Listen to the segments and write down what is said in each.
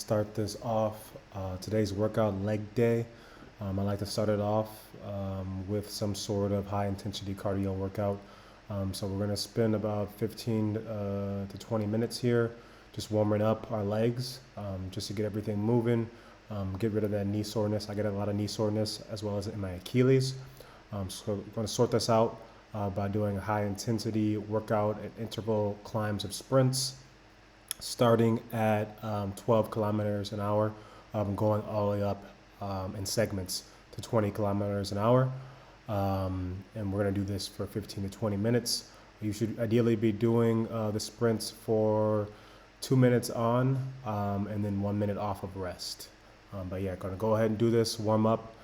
start this off. Today's workout leg day. I like to start it off with some sort of high intensity cardio workout. So we're going to spend about 15 to 20 minutes here, just warming up our legs, just to get everything moving, get rid of that knee soreness. I get a lot of knee soreness as well as in my Achilles. So we're going to sort this out by doing a high intensity workout at interval climbs of sprints, starting at 12 kilometers an hour, going all the way up in segments to 20 kilometers an hour. And we're going to do this for 15 to 20 minutes. You should ideally be doing the sprints for 2 minutes on and then 1 minute off of rest. But yeah, going to go ahead and do this, warm up,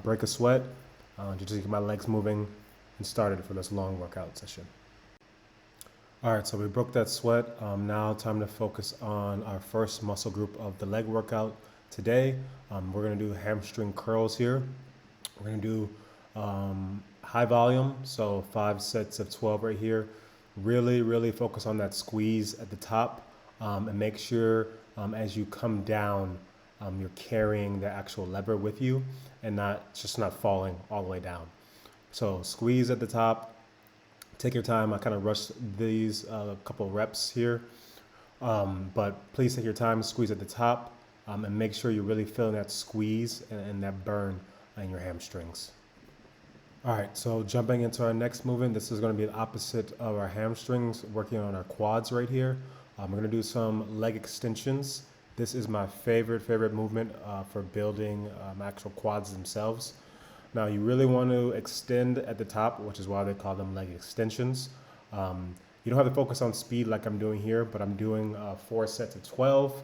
break a sweat, just to get my legs moving and started for this long workout session. All right, so we broke that sweat. Now time to focus on our first muscle group of the leg workout today. We're gonna do hamstring curls here. We're gonna do high volume, so 5 sets of 12 right here. Really focus on that squeeze at the top, and make sure as you come down, you're carrying the actual lever with you and not falling all the way down. So squeeze at the top. Take your time. I kind of rushed these couple reps here, but please take your time, squeeze at the top, and make sure you're really feeling that squeeze and that burn in your hamstrings. All right, so jumping into our next movement, this is going to be the opposite of our hamstrings, working on our quads right here. We're going to do some leg extensions. This is my favorite movement for building actual quads themselves. Now you really want to extend at the top, which is why they call them leg extensions. You don't have to focus on speed like I'm doing here, but I'm doing 4 sets of 12.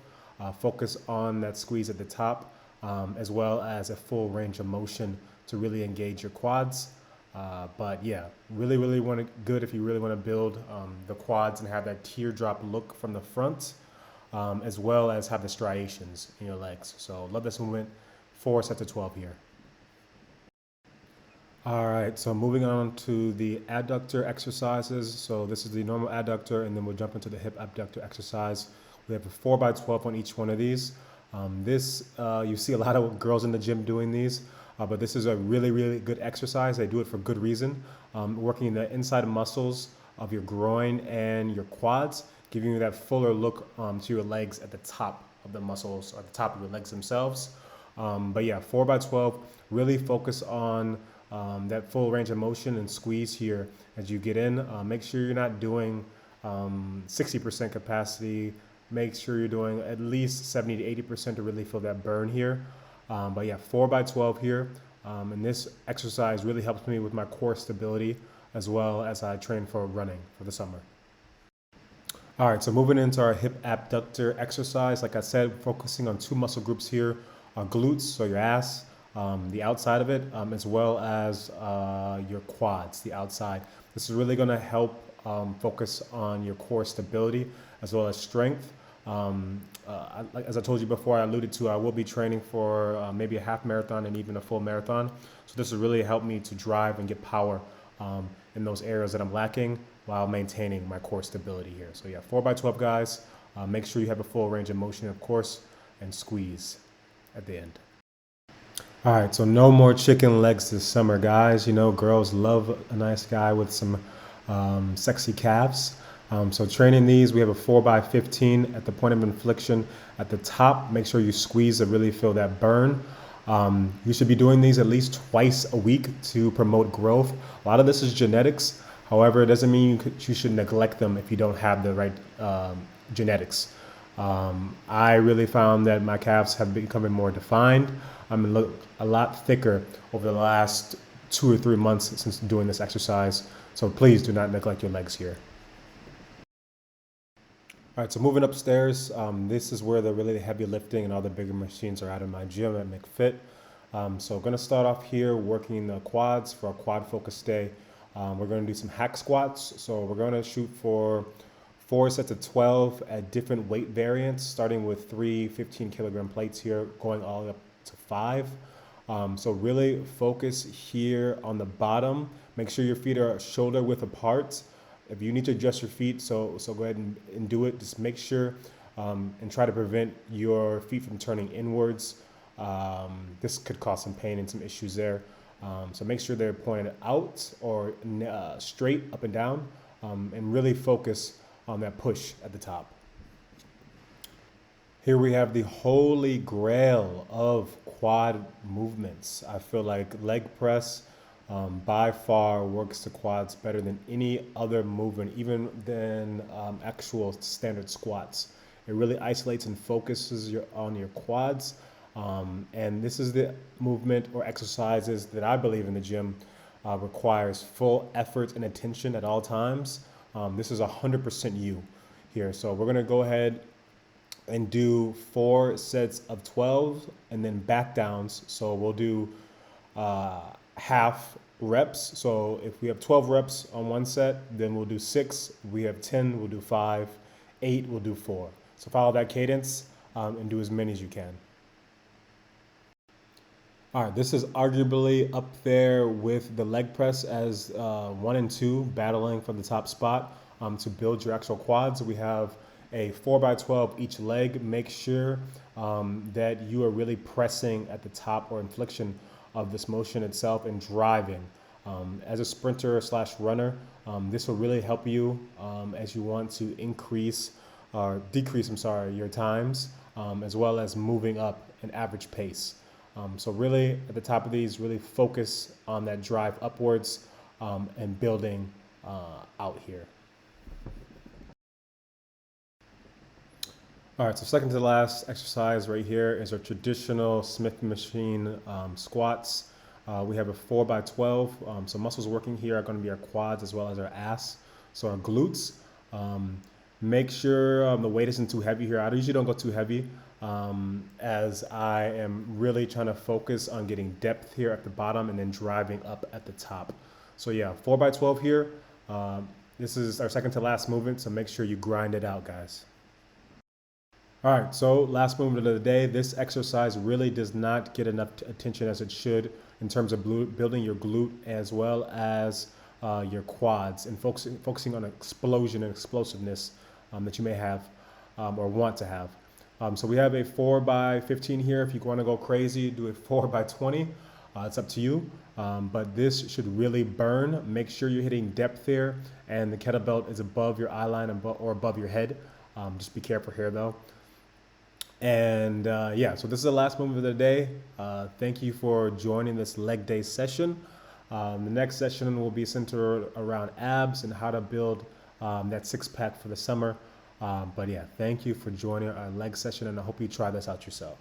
Focus on that squeeze at the top, as well as a full range of motion to really engage your quads. But yeah, really want to good if you really want to build the quads and have that teardrop look from the front, as well as have the striations in your legs. So love this movement. 4 sets of 12 here. All right, so moving on to the adductor exercises. So this is the normal adductor, and then we'll jump into the hip abductor exercise. We have a 4x12 on each one of these. You see a lot of girls in the gym doing these, but this is a really good exercise. They do it for good reason. Working the inside muscles of your groin and your quads, giving you that fuller look to your legs at the top of the muscles, or at the top of your legs themselves. But yeah, 4x12, really focus on that full range of motion and squeeze here as you get in. Make sure you're not doing 60% capacity. Make sure you're doing at least 70 to 80% to really feel that burn here. But yeah, 4x12 here. And this exercise really helps me with my core stability as well as I train for running for the summer. All right, so moving into our hip abductor exercise. Like I said, focusing on 2 muscle groups here, glutes, so your ass, the outside of it, as well as your quads, the outside. This is really going to help focus on your core stability as well as strength. As I told you before, I alluded to, I will be training for maybe a half marathon and even a full marathon. So this will really help me to drive and get power in those areas that I'm lacking while maintaining my core stability here. So yeah, 4x12 guys. Make sure you have a full range of motion, of course, and squeeze at the end. All right, so no more chicken legs this summer, guys. You know, girls love a nice guy with some sexy calves. So training these, we have a 4x15 at the point of infliction at the top. Make sure you squeeze to really feel that burn. You should be doing these at least twice a week to promote growth. A lot of this is genetics. However, it doesn't mean you should neglect them if you don't have the right genetics. I really found that my calves have become more defined. I'm a lot thicker over the last 2 or 3 months since doing this exercise. So please do not neglect your legs here. All right, so moving upstairs, this is where the heavy lifting and all the bigger machines are out of my gym at McFit. So I'm gonna start off here working the quads for a quad focus day. We're gonna do some hack squats. So we're gonna shoot for 4 sets of 12 at different weight variants, starting with 3 15-kilogram plates here, going all the way up to 5. So really focus here on the bottom. Make sure your feet are shoulder width apart. If you need to adjust your feet, so go ahead and do it. Just make sure and try to prevent your feet from turning inwards. This could cause some pain and some issues there. So make sure they're pointed out or straight up and down, and really focus on that push at the top. Here we have the holy grail of quad movements. I feel like leg press by far works the quads better than any other movement, even than actual standard squats. It really isolates and focuses on your quads. And this is the movement or exercises that I believe in the gym requires full effort and attention at all times. This is 100% you here. So we're gonna go ahead and do 4 sets of 12 and then back downs. So we'll do half reps. So if we have 12 reps on one set, then we'll do 6. We have 10, we'll do 5. 8, we'll do 4. So follow that cadence and do as many as you can. All right, this is arguably up there with the leg press as 1 and 2 battling for the top spot to build your actual quads. We have a 4x12 each leg. Make sure that you are really pressing at the top or inflection of this motion itself and driving. As a sprinter slash runner, this will really help you as you want to decrease, your times, as well as moving up an average pace. So really at the top of these, really focus on that drive upwards and building out here. All right, so second to last exercise right here is our traditional Smith machine squats. We have a 4x12. So muscles working here are going to be our quads as well as our ass. So our glutes. Make sure the weight isn't too heavy here. I usually don't go too heavy as I am really trying to focus on getting depth here at the bottom and then driving up at the top. So yeah, 4x12 here. This is our second to last movement, so make sure you grind it out, guys. All right, so last movement of the day. This exercise really does not get enough attention as it should in terms of building your glute as well as your quads and focusing on explosion and explosiveness that you may have or want to have. So we have a 4x15 here. If you want to go crazy, do a 4x20. It's up to you, but this should really burn. Make sure you're hitting depth here and the kettlebell is above your eye line or above your head. Just be careful here though. And yeah, so this is the last movement of the day. Thank you for joining this leg day session. The next session will be centered around abs and how to build that six-pack for the summer. But yeah, thank you for joining our leg session, and I hope you try this out yourself.